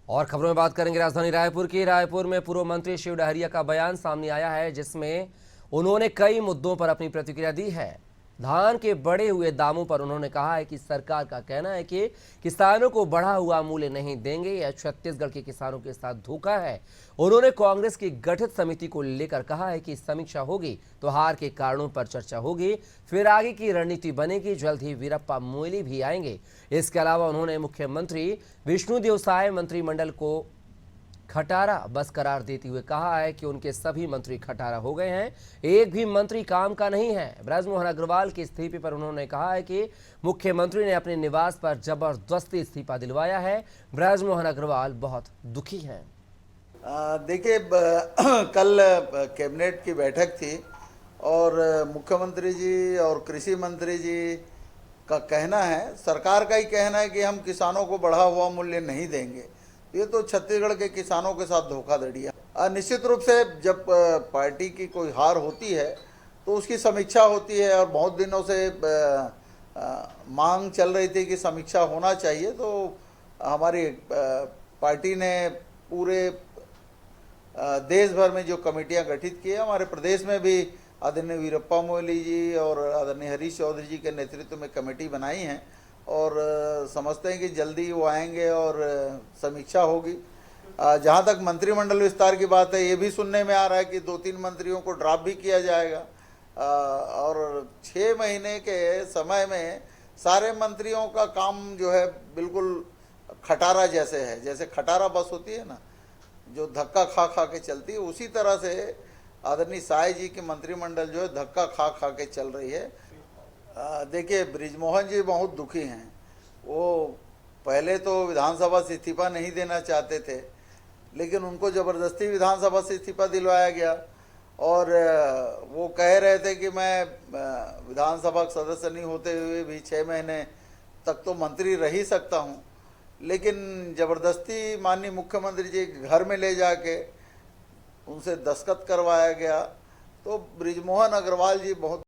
और खबरों में बात करेंगे राजधानी रायपुर की। रायपुर में पूर्व मंत्री शिव डहरिया का बयान सामने आया है, जिसमें उन्होंने कई मुद्दों पर अपनी प्रतिक्रिया दी है। धान के बढ़े हुए दामों पर उन्होंने कहा है कि सरकार का कहना है कि किसानों को बढ़ा हुआ मूल्य नहीं देंगे। यह छत्तीसगढ़ के किसानों के साथ धोखा है। उन्होंने कांग्रेस की गठित समिति को लेकर कहा है कि समीक्षा होगी तो हार के कारणों पर चर्चा होगी, फिर आगे की रणनीति बनेगी। जल्द ही वीरप्पा मोइली भी आएंगे। इसके अलावा उन्होंने मुख्यमंत्री विष्णुदेव साय मंत्रिमंडल को खटारा बस करार देते हुए कहा है कि उनके सभी मंत्री खटारा हो गए हैं, एक भी मंत्री काम का नहीं है। बृजमोहन अग्रवाल के इस्तीफे पर उन्होंने कहा है कि मुख्यमंत्री ने अपने निवास पर जबरदस्ती इस्तीफा दिलवाया है। बृजमोहन अग्रवाल बहुत दुखी हैं। देखिए, कल कैबिनेट की बैठक थी और मुख्यमंत्री जी और कृषि मंत्री जी का कहना है, सरकार का ही कहना है कि हम किसानों को बढ़ा हुआ मूल्य नहीं देंगे। ये तो छत्तीसगढ़ के किसानों के साथ धोखाधड़ी है। निश्चित रूप से जब पार्टी की कोई हार होती है तो उसकी समीक्षा होती है और बहुत दिनों से मांग चल रही थी कि समीक्षा होना चाहिए। तो हमारी पार्टी ने पूरे देश भर में जो कमेटियां गठित की है, हमारे प्रदेश में भी आदरणीय वीरप्पा मोइली जी और आदरणीय हरीश चौधरी जी के नेतृत्व में कमेटी बनाई है और समझते हैं कि जल्दी वो आएंगे और समीक्षा होगी। जहाँ तक मंत्रिमंडल विस्तार की बात है, ये भी सुनने में आ रहा है कि 2-3 मंत्रियों को ड्रॉप भी किया जाएगा और 6 महीने के समय में सारे मंत्रियों का काम जो है बिल्कुल खटारा जैसे है। जैसे खटारा बस होती है ना, जो धक्का खा खा के चलती है, उसी तरह से आदरणीय साय जी की मंत्रिमंडल जो है धक्का खा खा के चल रही है। देखिए, बृजमोहन जी बहुत दुखी हैं। वो पहले तो विधानसभा से इस्तीफा नहीं देना चाहते थे, लेकिन उनको ज़बरदस्ती विधानसभा से इस्तीफा दिलवाया गया और वो कह रहे थे कि मैं विधानसभा का सदस्य नहीं होते हुए भी 6 महीने तक तो मंत्री रह ही सकता हूँ। लेकिन ज़बरदस्ती माननीय मुख्यमंत्री जी के घर में ले जाके उनसे दस्तखत करवाया गया। तो बृजमोहन अग्रवाल जी बहुत